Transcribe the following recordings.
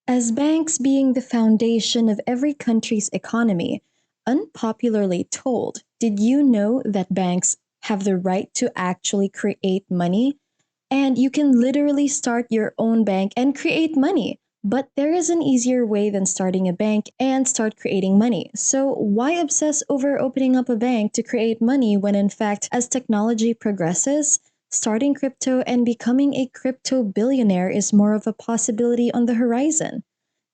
As banks being the foundation of every country's economy, unpopularly told, did you know that banks have the right to actually create money? And you can literally start your own bank and create money. But there is an easier way than starting a bank and start creating money. So, why obsess over opening up a bank to create money when, in fact, as technology progresses, starting crypto and becoming a crypto billionaire is more of a possibility on the horizon?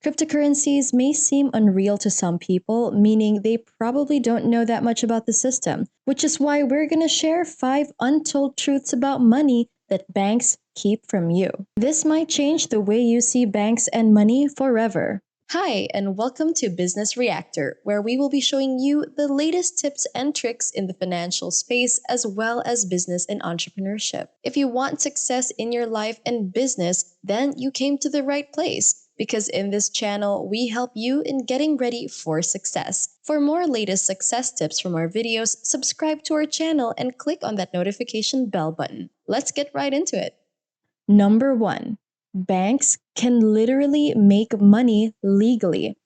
Cryptocurrencies may seem unreal to some people, meaning they probably don't know that much about the system, which is why we're going to share 5 untold truths about money that banks keep from you. This might change the way you see banks and money forever. Hi, and welcome to Business Reactor, where we will be showing you the latest tips and tricks in the financial space as well as business and entrepreneurship. If you want success in your life and business, then you came to the right place because in this channel, we help you in getting ready for success. For more latest success tips from our videos, subscribe to our channel and click on that notification bell button. Let's get right into it. Number 1. Banks can literally make money legally.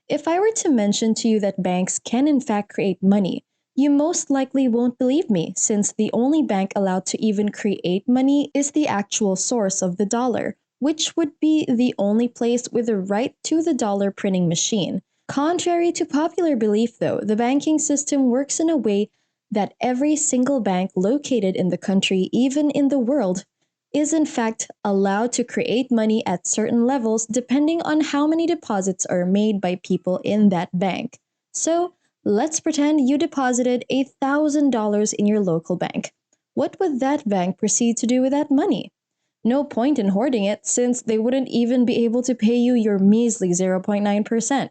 If I were to mention to you that banks can in fact create money, you most likely won't believe me since the only bank allowed to even create money is the actual source of the dollar, which would be the only place with a right to the dollar printing machine. Contrary to popular belief, though, the banking system works in a way that every single bank located in the country, even in the world, is in fact allowed to create money at certain levels depending on how many deposits are made by people in that bank. So, let's pretend you deposited $1,000 in your local bank. What would that bank proceed to do with that money? No point in hoarding it since they wouldn't even be able to pay you your measly 0.9%.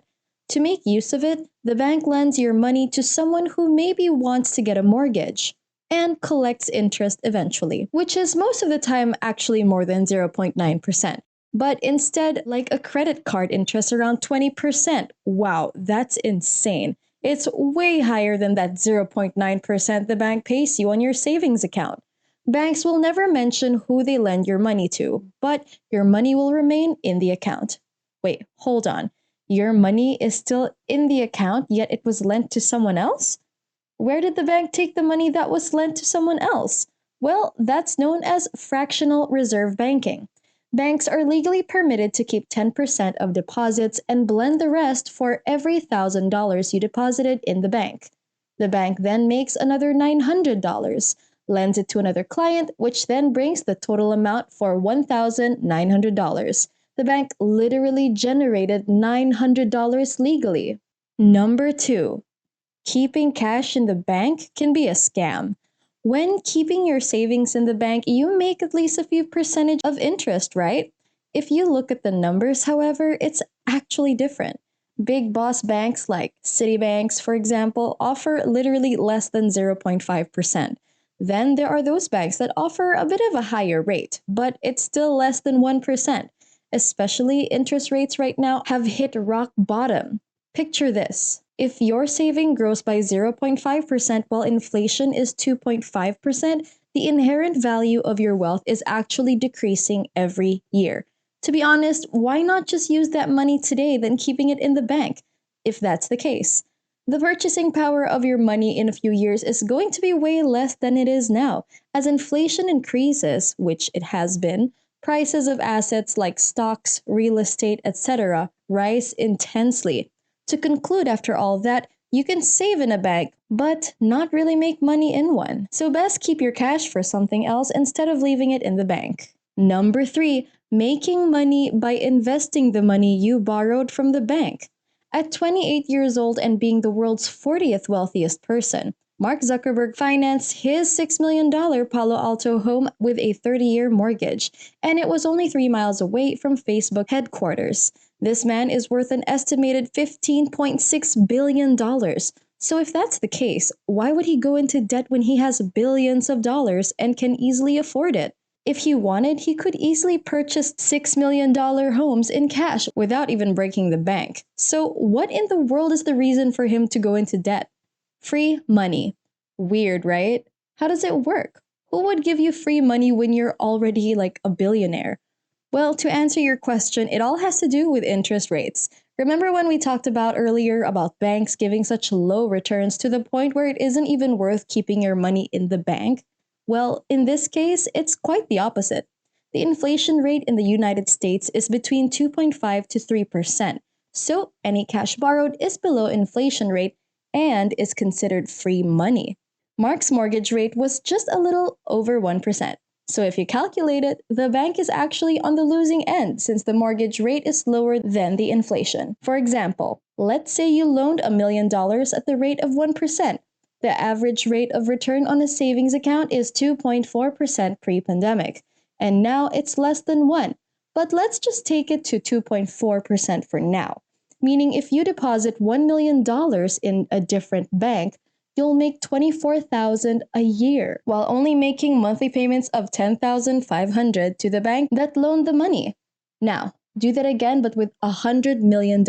To make use of it, the bank lends your money to someone who maybe wants to get a mortgage and collects interest eventually, which is most of the time actually more than 0.9%. But instead, like a credit card interest around 20%. Wow, that's insane. It's way higher than that 0.9% the bank pays you on your savings account. Banks will never mention who they lend your money to, but your money will remain in the account. Wait, hold on. Your money is still in the account, yet it was lent to someone else? Where did the bank take the money that was lent to someone else? Well, that's known as fractional reserve banking. Banks are legally permitted to keep 10% of deposits and blend the rest for every $1,000 you deposited in the bank. The bank then makes another $900, lends it to another client, which then brings the total amount for $1,900. The bank literally generated $900 legally. Number 2. Keeping cash in the bank can be a scam. When keeping your savings in the bank, you make at least a few percentage of interest, right? If you look at the numbers, however, it's actually different. Big boss banks like Citibanks, for example, offer literally less than 0.5%. Then there are those banks that offer a bit of a higher rate, but it's still less than 1%. Especially interest rates right now have hit rock bottom. Picture this. If your saving grows by 0.5% while inflation is 2.5%, the inherent value of your wealth is actually decreasing every year. To be honest, why not just use that money today than keeping it in the bank, if that's the case? The purchasing power of your money in a few years is going to be way less than it is now. As inflation increases, which it has been, prices of assets like stocks, real estate, etc., rise intensely. To conclude, after all that, you can save in a bank, but not really make money in one. So best keep your cash for something else instead of leaving it in the bank. Number 3, making money by investing the money you borrowed from the bank. At 28 years old and being the world's 40th wealthiest person, Mark Zuckerberg financed his $6 million Palo Alto home with a 30-year mortgage, and it was only 3 miles away from Facebook headquarters. This man is worth an estimated $15.6 billion. So if that's the case, why would he go into debt when he has billions of dollars and can easily afford it? If he wanted, he could easily purchase $6 million homes in cash without even breaking the bank. So what in the world is the reason for him to go into debt? Free money. Weird, right? How does it work? Who would give you free money when you're already like a billionaire? Well, to answer your question, it all has to do with interest rates. Remember when we talked about earlier about banks giving such low returns to the point where it isn't even worth keeping your money in the bank? Well, in this case, it's quite the opposite. The inflation rate in the United States is between 2.5 to 3%. So, any cash borrowed is below inflation rate and is considered free money. Mark's mortgage rate was just a little over 1%. So if you calculate it, the bank is actually on the losing end since the mortgage rate is lower than the inflation. For example, let's say you loaned $1 million at the rate of 1%. The average rate of return on a savings account is 2.4% pre-pandemic, and now it's less than 1. But let's just take it to 2.4% for now. Meaning if you deposit $1 million in a different bank, you'll make 24,000 a year while only making monthly payments of 10,500 to the bank that loaned the money. Now, do that again but with $100 million,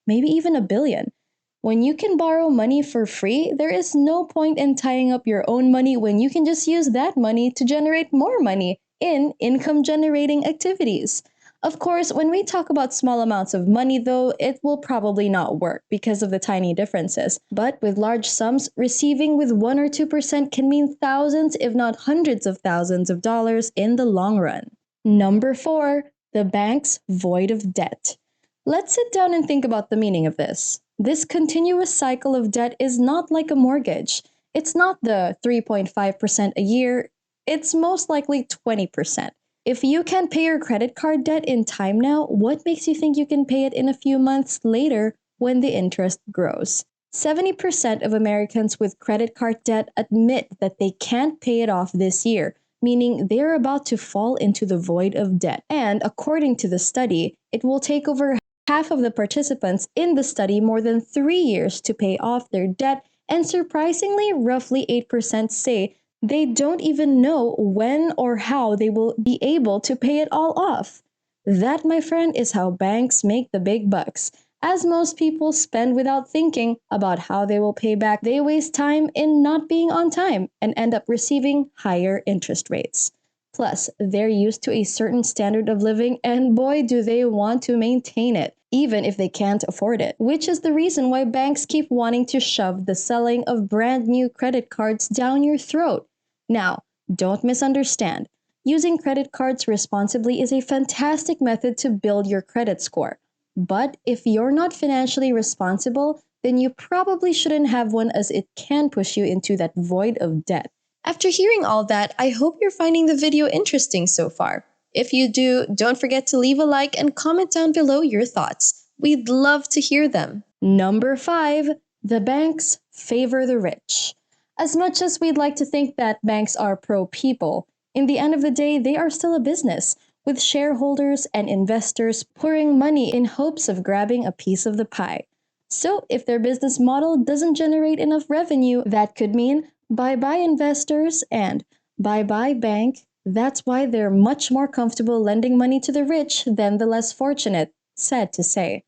maybe even a billion. When you can borrow money for free, there is no point in tying up your own money when you can just use that money to generate more money in income generating activities. Of course, when we talk about small amounts of money, though, it will probably not work because of the tiny differences. But with large sums, receiving with 1 or 2% can mean thousands, if not hundreds of thousands of dollars in the long run. Number 4, the bank's void of debt. Let's sit down and think about the meaning of this. This continuous cycle of debt is not like a mortgage. It's not the 3.5% a year, it's most likely 20%. If you can't pay your credit card debt in time now, what makes you think you can pay it in a few months later when the interest grows? 70% of Americans with credit card debt admit that they can't pay it off this year, meaning they're about to fall into the void of debt. And according to the study, it will take over half of the participants in the study more than 3 years to pay off their debt, and surprisingly, roughly 8% say they don't even know when or how they will be able to pay it all off. That, my friend, is how banks make the big bucks. As most people spend without thinking about how they will pay back, they waste time in not being on time and end up receiving higher interest rates. Plus, they're used to a certain standard of living, and boy, do they want to maintain it, even if they can't afford it. Which is the reason why banks keep wanting to shove the selling of brand new credit cards down your throat. Now, don't misunderstand. Using credit cards responsibly is a fantastic method to build your credit score. But if you're not financially responsible, then you probably shouldn't have one, as it can push you into that void of debt. After hearing all that, I hope you're finding the video interesting so far. If you do, don't forget to leave a like and comment down below your thoughts. We'd love to hear them. Number 5, the banks favor the rich. As much as we'd like to think that banks are pro-people, in the end of the day, they are still a business, with shareholders and investors pouring money in hopes of grabbing a piece of the pie. So, if their business model doesn't generate enough revenue, that could mean bye-bye investors and bye-bye bank. That's why they're much more comfortable lending money to the rich than the less fortunate, sad to say.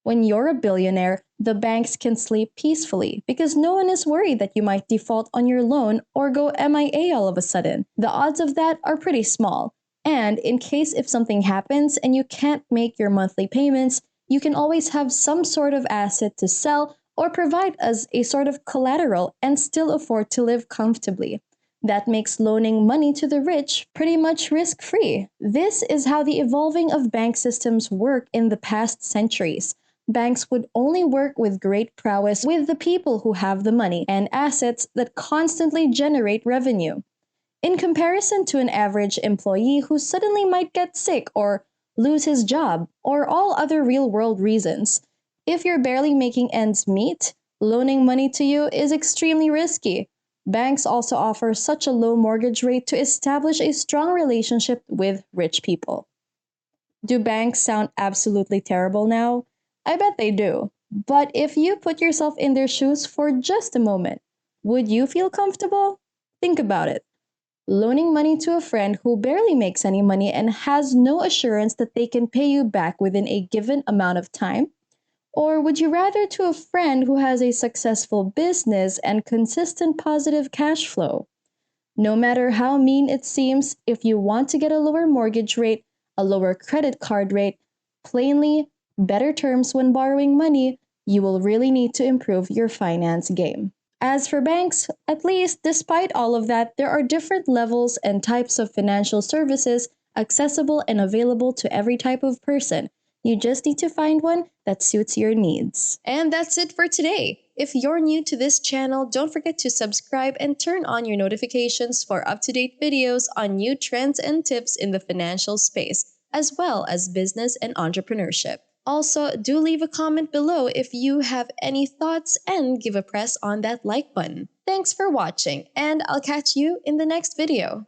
When you're a billionaire, the banks can sleep peacefully because no one is worried that you might default on your loan or go MIA all of a sudden. The odds of that are pretty small. And in case if something happens and you can't make your monthly payments, you can always have some sort of asset to sell or provide as a sort of collateral and still afford to live comfortably. That makes loaning money to the rich pretty much risk-free. This is how the evolving of bank systems work in the past centuries. Banks would only work with great prowess with the people who have the money and assets that constantly generate revenue. In comparison to an average employee who suddenly might get sick or lose his job, or all other real-world reasons. If you're barely making ends meet, loaning money to you is extremely risky. Banks also offer such a low mortgage rate to establish a strong relationship with rich people. Do banks sound absolutely terrible now? I bet they do. But if you put yourself in their shoes for just a moment, would you feel comfortable? Think about it. Loaning money to a friend who barely makes any money and has no assurance that they can pay you back within a given amount of time? Or would you rather to a friend who has a successful business and consistent positive cash flow? No matter how mean it seems, if you want to get a lower mortgage rate, a lower credit card rate, plainly, better terms when borrowing money, you will really need to improve your finance game. As for banks, at least despite all of that, there are different levels and types of financial services accessible and available to every type of person. You just need to find one that suits your needs. And that's it for today. If you're new to this channel, don't forget to subscribe and turn on your notifications for up-to-date videos on new trends and tips in the financial space, as well as business and entrepreneurship. Also, do leave a comment below if you have any thoughts and give a press on that like button. Thanks for watching, and I'll catch you in the next video.